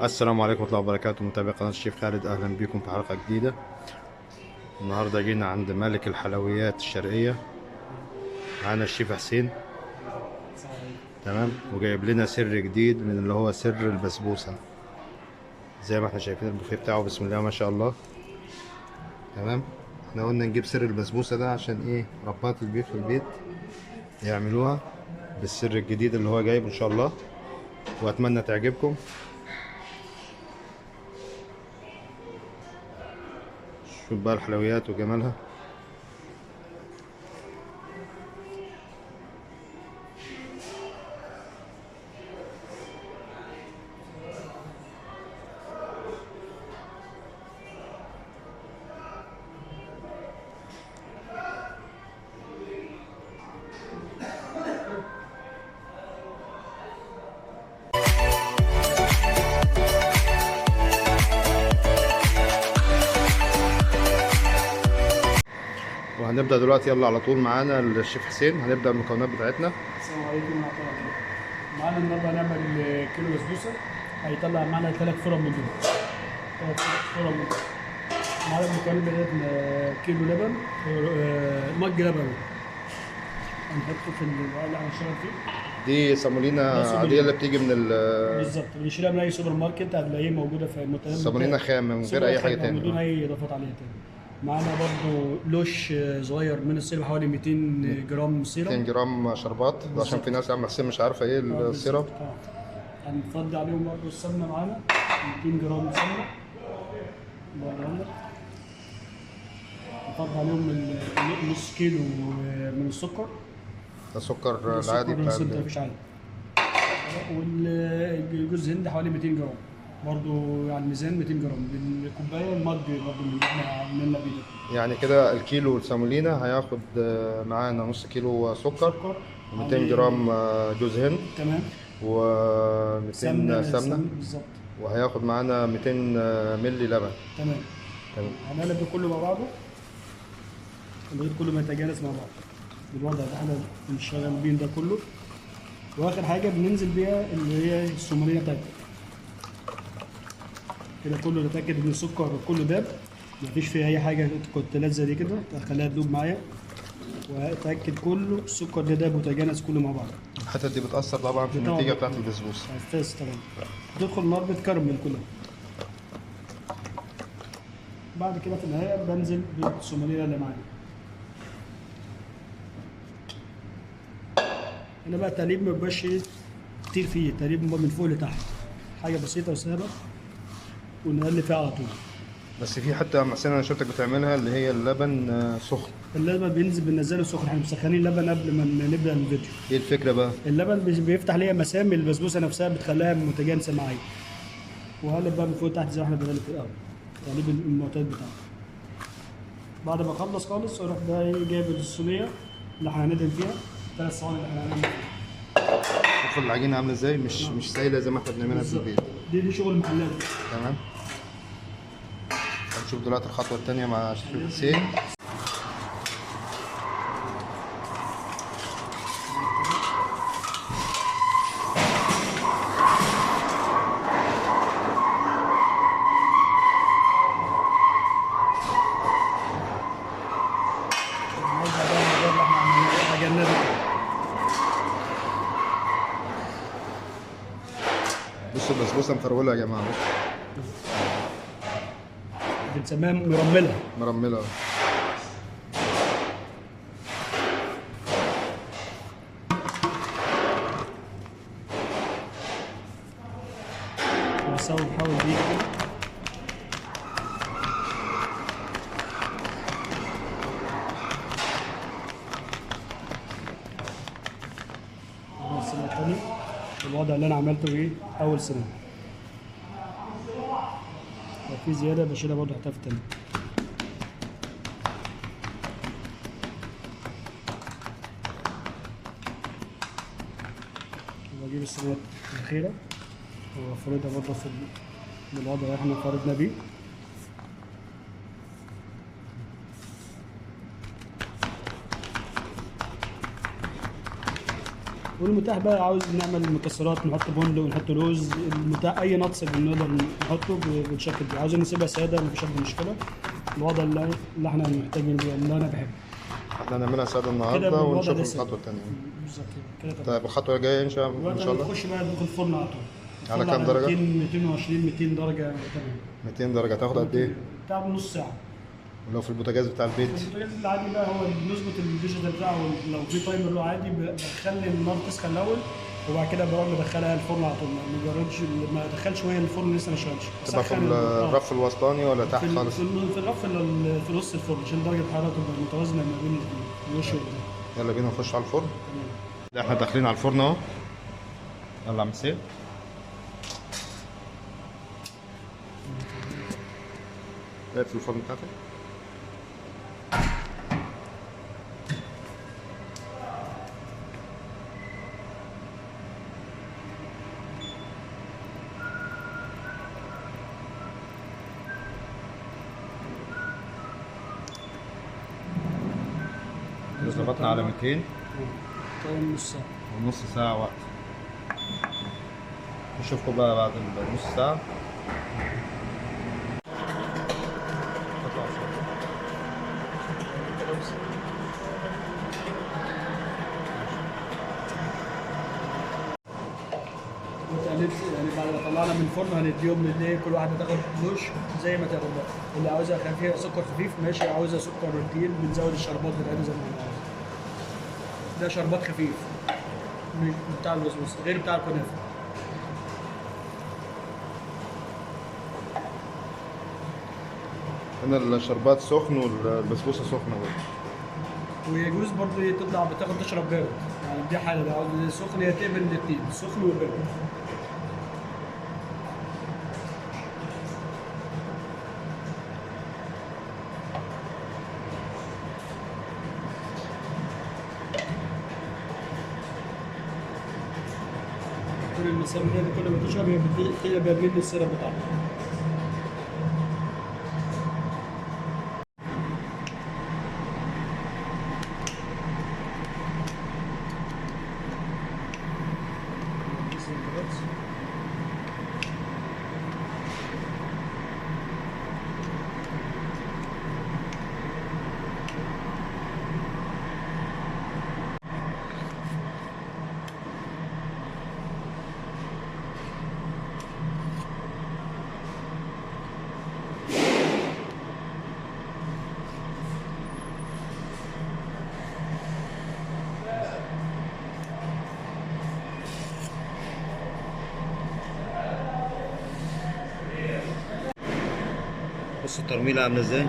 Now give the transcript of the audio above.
السلام عليكم ورحمة الله وبركاته. متابعي قناة الشيف خالد، أهلا بكم في حلقة جديدة. النهاردة جينا عند ملك الحلويات الشرقية، معانا الشيف حسين. تمام. وجايب لنا سر جديد من اللي هو سر البسبوسة، زي ما احنا شايفين البوفيه بتاعه، بسم الله ما شاء الله. تمام. احنا قلنا نجيب سر البسبوسة ده عشان ايه؟ ربات البيت في البيت يعملوها بالسر الجديد اللي هو جايبه ان شاء الله، واتمنى تعجبكم. شوف بقى الحلويات وجمالها. وهنبدأ دلوقتي، يلا على طول معانا الشيف حسين. هنبدأ المكونات بتاعتنا. السلام عليكم ورحمة الله وبركاته. معانا النهارده هنعمل كيلو بسبوسة، هيطلع معانا 3 فرن من دول. 3 فرن من دول. معانا المكونات بتاعتنا كيلو لبن، مج لبن هنحطه في الوعاء اللي هنشتغل فيه. دي صامولينا عادية اللي بتيجي من بالظبط، بنشتريها من أي سوبر ماركت، هتلاقيه موجودة في المنتجات. صامولينا خام من غير أي حاجة تاني، بدون أي إضافات عليها تاني. معانا برضو لوش صغير من السيرب، حوالي 200 جرام سيرب. 200 جرام شربات، عشان في ناس عم حسين مش عارفة ايه السيرب. هنفضي عليهم برضو السمنة، معانا 200 جرام سمنة. نفضي عليهم نص كيلو من السكر. ده السكر العادي بتاع مفيش عادي. والجوز هند حوالي 200 جرام برضو، يعني ميزان 200 جرام بالكوبايه. المج برضو اللي احنا عملنا بيه، يعني كده الكيلو الصامولينا هياخد معانا نص كيلو سكر و200 جرام جوز هند. تمام. و200 سمنة بالظبط. وهياخد معانا 200 ملي لبن. تمام. هنقلب ده كله مع بعضه، البيض كله ما يتجانس مع بعض بالوضع ده. احنا بنشتغل بيه ده كله، واخر حاجه بننزل بيها اللي هي الصوماليه بتاعتنا. كده كله نتاكد ان السكر كله داب، مفيش فيه اي حاجه كنت لازقه دي كده، اخليها تدوب معايا، واتاكد كله السكر ده داب وتجانس كله مع بعض. الحتت دي بتأثر طبعا في النتيجة بتاعت البسبوسة. اساس طبعا تدخل النار بتكرمل كلها. بعد كده في النهايه بنزل بالصوماليه اللي معايا. هنا بقى التقليب ما بيبقاش كتير فيه، التقليب من فوق لتحت، حاجه بسيطه وسهله، ونقلب فيها على طول. بس في حتة يا حسين انا شفتك بتعملها، اللي هي اللبن سخن. اللبن بننزله سخن، احنا مسخنين اللبن قبل ما نبدا الفيديو. ايه الفكرة بقى؟ اللبن بيفتح ليا مسام البسبوسه نفسها، بتخليها متجانسه معايا. وهقلب بقى من فوق لتحت زي ما احنا بنقلب في الاول، تقليب المعتاد بتاعنا. بعد ما اخلص خالص اروح بقى جايب الصينيه اللي احنا هندهن فيها، 3 صواني اللي احنا هنعمل فيها. شوف العجينة عاملة ازاي، مش سايلة زي ما احنا بنعملها في البيت. دي شغل محلات. تمام. هنشوف دلوقتي الخطوة التانية مع الشيف حسين. بصوا البسبوسة مفرولة يا جماعة، بصوا بنسميها مرمله. مرملة. بنحاول بيه كده. السنة التانية الوضع اللي انا عملته ايه اول سنة، لو في زيادة بشيلها برضه احطها في التانية. بجيب السنوات الأخيرة وافردها برضه في بالوضع اللي احنا فردنا بيه. والمتاح بقى عاوز نعمل مكسرات، نحط بندق ونحط لوز، المتاح اي نتس بنقدر نحطه بنشكل بيه. عاوزين نسيبها ساده مفيش اي مشكله، الوضع اللي احنا محتاجين بيه اللي انا بحبه احنا هنعملها سادة كده النهارده بالوضع ونشوف ده ساده. الخطوة التانية. بالظبط كده تمام. طيب الخطوة الجاية ان شاء دلوقتي الله هنخش بقى ندخل الفرن على طول. على الفرن كام درجة؟ 200 220 200 درجه تمام. 200 درجة تاخد قد ايه؟ بتاع نص ساعه. ولو في البوتاجاز بتاع البيت البوتاجاز العادي بقى هو بنظبط الديجيتال بتاعه، لو في تايمر له عادي بخلي النار تسخن الاول وبعد كده بروح مدخلها الفرن على طول، ما بجربش ما ادخلش وهي الفرن لسه ما اشتغلش. تبقى في أسخن الرف الوسطاني ولا تحت خالص؟ في الرف في نص الفرن عشان درجه الحراره تبقى متوازنه ما بين الوش والقدام. يلا بينا نخش على الفرن. تمام. لا احنا داخلين على الفرن اهو. يلا يا عم سيف. في الفرن بتاعتك. ظبطنا على 200 طيب نص ساعه. ونص ساعة وقت. نشوفكم بقى بعد النص ساعة. وتقلبت يعني بعد ما طلعنا من الفرن هنديهم للايه، كل واحده تاخد وش زي ما تاخد بقى. اللي عاوزها خفيفه سكر خفيف ماشي، عاوزها سكر تقيل بنزود الشربات بتاعتها زي ما احنا عاوزين. ده شربات خفيف مش بتاع البسبوسه غير بتاع الكنافه. هنا الشربات سخن والبسبوسة سخنة برضه. ويجوز برضه تطلع بتاخد تشرب بارد، يعني دي حاله لو عاوز سخن هي تقبل الاثنين السخن والبارد. كل المسام دي كل ما تشرب هي بتبقى من السيرب بتاعها. بص الترميلة عاملة ازاي؟